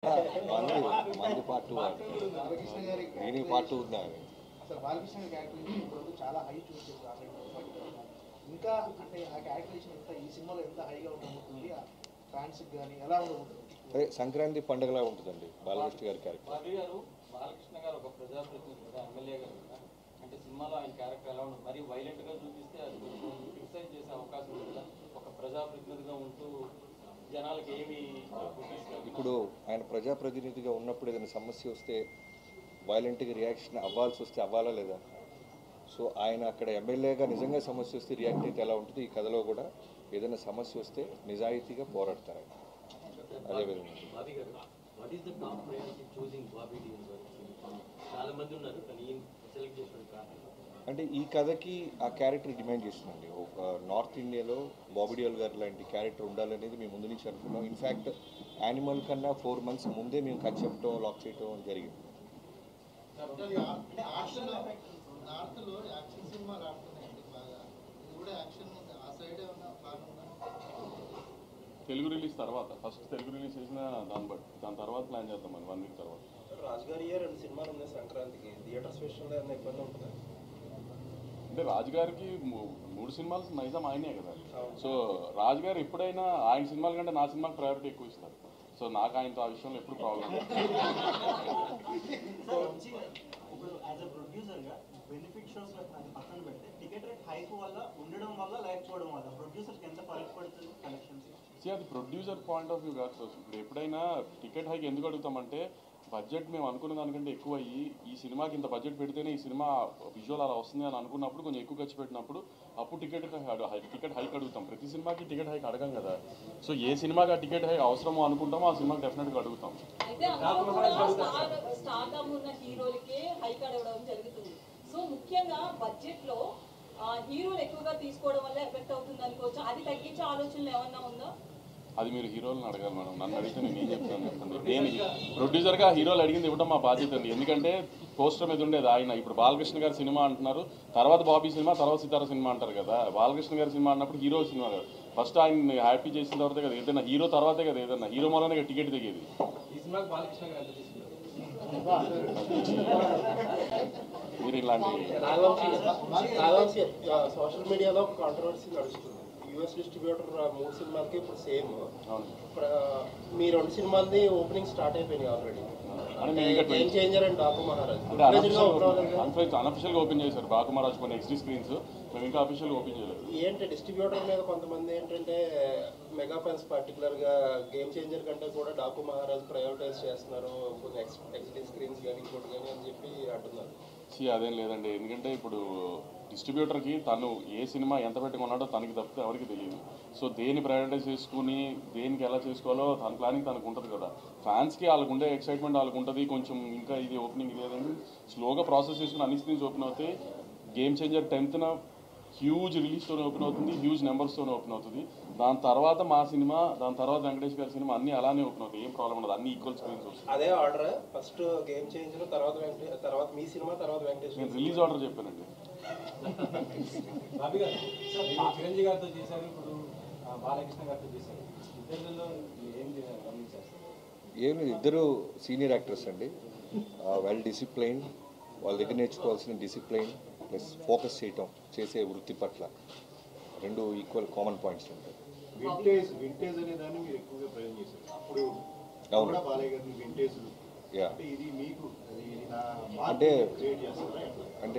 మంది పార్ట్ 2 దీనికి పార్ట్ 2 ఉన్నాయి. అసలు బాలకృష్ణ క్యారెక్టర్ ఇప్పుడు చాలా హై చూస్ చేశారు. ఇంకా అంటే ఆ క్యారెక్టరేషన్ ఎంత ఈ సినిమాలో ఎంత హైగా ఉంటుంది ఫ్యాన్స్ కానీ ఎలా ఉంటుంది? అదే సంక్రాంతి పండుగలా ఉంటుందండి బాలకృష్ణ గారి క్యారెక్టర్. బాలకృష్ణ గారు ఒక ప్రజాప్రతినిధి కదా, ఎమ్మెల్యే గారు కదా, అంటే సినిమాలో ఆయన క్యారెక్టర్ ఎలా ఉంటుంది? మరి వైలెంట్ గా చూపిస్తే అది క్రిటిసైజ్ చేసే అవకాశం ఉంది కదా. ఒక ప్రజాప్రతినిధిగా ఉంటూ జనాలకు ఏమి ఇప్పుడు ఆయన ప్రజాప్రతినిధిగా ఉన్నప్పుడు ఏదైనా సమస్య వస్తే వైలెంట్గా రియాక్షన్ అవ్వాల్సి వస్తే అవ్వాలా లేదా? సో ఆయన అక్కడ ఎమ్మెల్యేగా నిజంగా సమస్య వస్తే రియాక్ట్ అయితే ఎలా ఉంటుంది? ఈ కథలో కూడా ఏదైనా సమస్య వస్తే నిజాయితీగా పోరాడతారు ఆయన. అదేవిధంగా అంటే ఈ కథకి ఆ క్యారెక్టర్ డిమాండ్ చేస్తుందండి. ఒక నార్త్ ఇండియాలో బాబీ డియోల్ గారు లాంటి క్యారెక్టర్ ఉండాలనేది మేము ముందు నుంచి అనుకున్నాం. ఇన్ఫ్యాక్ట్ యానిమల్ కన్నా 4 months ముందే మేము కట్ చెప్పడం లాక్ చేయడం జరిగింది. తెలుగు రిలీజ్ తర్వాత ఫస్ట్ తెలుగు రిలీజ్ చేసిన దాని తర్వాత ప్లాన్ చేద్దాం అని 1 week తర్వాత. రాజుగారి 2 సినిమాలు ఉన్నాయి సంక్రాంతికి, థియేటర్స్ విషయంలో ఏమైనా ఇబ్బంది ఉంటుందా? అంటే రాజుగారికి 3 సినిమాలు నైజాం ఆయనే కదా. సో రాజుగారు ఎప్పుడైనా ఆయన సినిమాల కంటే నా సినిమాకి ప్రయారిటీ ఎక్కువ ఇస్తారు. సో నాకు ఆయనతో ఆ విషయంలో ఎప్పుడు ప్రాబ్లం ఇప్పుడు యాజ్ అ ప్రొడ్యూసర్గా బెనిఫిట్ షోస్ పక్కన పెడితే టికెట్ రేట్ హైక్ వల్ల ఉండడం వల్ల లేకపోవడం వల్ల ప్రొడ్యూసర్కి ఎంత ఫరక్ పడుతుంది కలెక్షన్స్? అది ప్రొడ్యూసర్ పాయింట్ ఆఫ్ వ్యూ కాదు. ఇప్పుడు ఎప్పుడైనా టికెట్ హైక్ ఎందుకు అడుగుతామంటే బడ్జెట్ మేము అనుకున్న దానికంటే ఎక్కువ అయ్యి ఈ సినిమాకి ఇంత బడ్జెట్ పెడితేనే ఈ సినిమా విజువల్ అలా వస్తుంది అని అనుకున్నప్పుడు కొంచెం ఎక్కువ ఖర్చు పెట్టినప్పుడు అప్పుడు టికెట్ హైక్ అడుగుతాం. ప్రతి సినిమాకి టికెట్ హైక్ అడగం కదా. సో ఏ సినిమాకి ఆ టికెట్ హైక్ అవసరమో అనుకుంటామో ఆ సినిమాకి డెఫినెట్గా అడుగుతాం. సో ముఖ్యంగా బడ్జెట్ లో హీరోలు ఎక్కువగా తీసుకోవడం వల్ల ఎఫెక్ట్ అవుతుంది అనుకోవచ్చు. అది తగ్గించే ఆలోచనలు ఏమన్నా ఉందా? అది మీరు హీరోలను అడగాలి మేడం. నన్ను అడిగితే నేను ఏం చెప్తాను చెప్పండి. నేను ప్రొడ్యూసర్గా హీరోలు అడిగింది ఇవ్వడం మా బాధ్యత అండి. ఎందుకంటే పోస్టర్ మీద ఉండేది ఆయన. ఇప్పుడు బాలకృష్ణ గారి సినిమా అంటున్నారు, తర్వాత బాబీ సినిమా, తర్వాత సితారా సినిమా అంటారు కదా. బాలకృష్ణ గారి సినిమా అన్నప్పుడు హీరో సినిమా కదా. ఫస్ట్ ఆయన హ్యాపీ చేసిన తర్వాతే కదా ఏదైనా హీరో తర్వాతే కదా ఏదైనా హీరో మూలనే టికెట్ దిగేది. మీరు ఇలాంటి సోషల్ మీడియాలో ఒక కాంట్రవర్సీ నడుస్తుంది. యూఎస్ డిస్ట్రిబ్యూటర్ 3 సినిమాలకి ఇప్పుడు సేమ్. మీ 2 సినిమాలది ఓపెనింగ్ స్టార్ట్ అయిపోయినాయి already. Game changer and Daaku Maharaj అన్అఫిషియల్గా ఓపెన్ చేశారు. బాకు మహారాజ్ కొన్ని ఎక్స్ట్రీ స్క్రీన్స్, మేము ఇంకా అఫీషియల్గా ఓపెన్ చేయలేదు. ఏంటి డిస్ట్రిబ్యూటర్ మీద కొంతమంది ఏంటంటే మెగా ఫ్యాన్స్ పర్టికులర్గా గేమ్ చేంజర్ కంటే కూడా డాకు మహారాజ్ ప్రయారిటైజ్ చేస్తున్నారు, కొన్ని ఎక్స్ట్రీ స్క్రీన్స్ కానీ ఇంకోటి కానీ అని చెప్పి అంటున్నారు. అదేం లేదండి. ఎందుకంటే ఇప్పుడు డిస్ట్రిబ్యూటర్కి తను ఏ సినిమా ఎంత పెట్టుకున్నాడో తనకి తప్పితే ఎవరికి తెలియదు. సో దేన్ని ప్రయారిటైజ్ చేసుకుని దేనికి ఎలా చేసుకోవాలో తన ప్లానింగ్ తనకు ఉంటుంది కదా. ఫ్యాన్స్కి వాళ్ళకు ఉండే ఎక్సైట్మెంట్ వాళ్ళకు ఉంటుంది. కొంచెం ఇంకా ఇది ఓపెనింగ్ లేదండి, స్లోగా ప్రాసెస్ చేసుకుని అన్ని స్క్రీన్స్ ఓపెన్ అవుతాయి. గేమ్ చేంజర్ 10th హ్యూజ్ రిలీజ్తోనే ఓపెన్ అవుతుంది, హ్యూజ్ నెంబర్స్తోనే ఓపెన్ అవుతుంది. దాని తర్వాత మా సినిమా, దాని తర్వాత వెంకటేష్ గారి సినిమా అన్నీ అలానే ఓపెన్ అవుతాయి. ఏం ప్రాబ్లం ఉండదు, అన్ని ఈక్వల్ స్క్రీన్స్ వస్తాయి. అదే ఆర్డర్ ఫస్ట్ గేమ్ చేంజర్, తర్వాత మీ సినిమా, తర్వాత వెంకటేష్. నేను రిలీజ్ ఆర్డర్ చెప్పానండి. బాబీ గారు చిరంజీవి గారితో చేశారు, ఇప్పుడు బాలకృష్ణ గారితో చేశారు. ఇద్దరిలో ఏం గమనించారు? ఏం లేదు, ఇద్దరు సీనియర్ యాక్టర్స్ అండి. వెల్ డిసిప్లైన్, వాళ్ళ దగ్గర నేర్చుకోవాల్సిన డిసిప్లైన్ ప్లస్ ఫోకస్ చేయటం, చేసే వృత్తి పట్ల 2 ఈక్వల్ కామన్ పాయింట్స్ ఉంటాయి. వింటేజ్ అనే దాన్ని మీరు ఎక్కువగా ప్రయోగం చేశారు. అప్పుడు అవును, బాలయ్య గారిని వింటేజ్ ఇది మీకు అంటే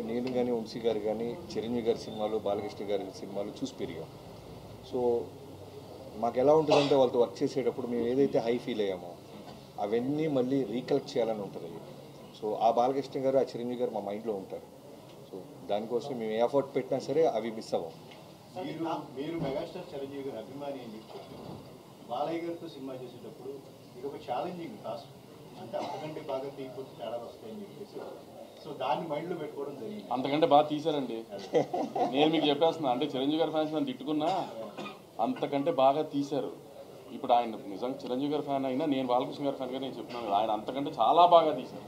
నేను కానీ వంశీ గారు కానీ చిరంజీవి గారి సినిమాలు, బాలకృష్ణ గారి సినిమాలు చూసి పెరిగాం. సో మాకు ఎలా ఉంటుందంటే వాళ్ళతో వర్క్ చేసేటప్పుడు మేము ఏదైతే హై ఫీల్ అయ్యామో అవన్నీ మళ్ళీ రీకలెక్ట్ చేయాలని ఉంటుంది. సో ఆ బాలకృష్ణ గారు, ఆ చిరంజీవి గారు మా మైండ్లో ఉంటారు. సో దానికోసం మేము ఏ ఎఫర్ట్ పెట్టినా సరే అవి మిస్ అవ్వం. మీరు మెగాస్టార్ చిరంజీవి గారి అభిమాని అని చెప్పి బాలయ్య గారితో సినిమా చేసేటప్పుడు ఇది ఒక ఛాలెంజింగ్ టాస్క్. అంటే అంతకంటే బాగా తీయకపోతే తేడా వస్తాయని చెప్పేసి సో దాన్ని మైండ్లో పెట్టుకోవడం జరిగింది. అంతకంటే బాగా తీశారండి. నేను మీకు చెప్పేస్తున్నా, అంటే చిరంజీవి గారి ఫ్యాన్స్ నన్ను తిట్టుకున్నా అంతకంటే బాగా తీశారు. ఇప్పుడు ఆయన నిజంగా చిరంజీవి గారి ఫ్యాన్ అయినా నేను బాలకృష్ణ గారి ఫ్యాన్గా నేను చెప్తున్నాను, ఆయన అంతకంటే చాలా బాగా తీశారు.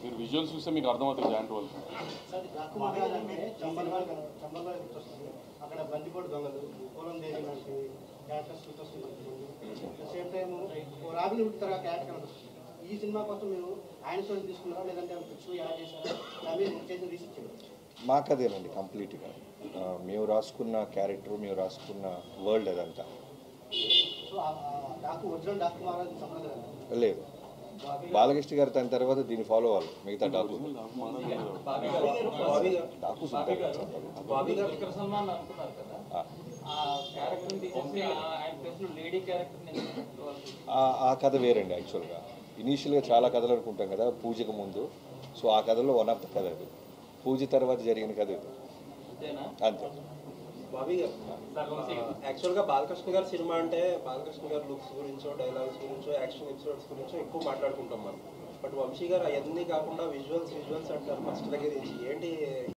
మీరు విజువల్స్ చూస్తే మీకు అర్థమవుతుంది జాయింట్ వాళ్ళు. అక్కడ బందిపోటు దొంగలు, పొలం దేవి characters same time Robin Hood తరహా క్యారెక్టర్ కనిపిస్తుంది. ఈ సినిమా కోసం మీరు ఆయన స్టోరీ తీసుకున్నారా లేదంటే ఫిక్స్ ఎలా చేశారా మీరు చేసిన రీసెర్చ్ మాకదేనండి కంప్లీట్గా. మేము రాసుకున్న క్యారెక్టర్, మేము రాసుకున్న వరల్డ్ అదంతా. సో ఒరిజినల్ డాక్టర్ మహారాజ్ సంబంధం లేదు, బాలకృష్ణ గారు దాని తర్వాత దీన్ని ఫాలో అవ్వాలి. మిగతా డాకు డాకు బాబీ గారు విక్రమ్ సల్మాన్ అనుకున్నారు కదా, ఆ క్యారెక్టర్ తీసేసి ఆయన ప్లేస్ లో లేడీ క్యారెక్టర్ ఆ కథ వేరండి. యాక్చువల్గా ఇనీషియల్గా చాలా కథలు అనుకుంటాం కదా పూజకు ముందు. సో ఆ కథలో వన్ ఆఫ్ ద కథ అది. పూజ తర్వాత జరిగిన కథ ఇది. అంతే. బాబీ గారు, యాక్చువల్గా బాలకృష్ణ గారి సినిమా అంటే బాలకృష్ణ గారి లుక్స్ గురించో, డైలాగ్స్ గురించో, యాక్షన్ ఎపిసోడ్స్ గురించో ఎక్కువ మాట్లాడుకుంటాం మనం. బట్ వంశీ గారు అవన్నీ కాకుండా విజువల్స్ అంటారు ఫస్ట్ దగ్గర నుంచి. ఏంటి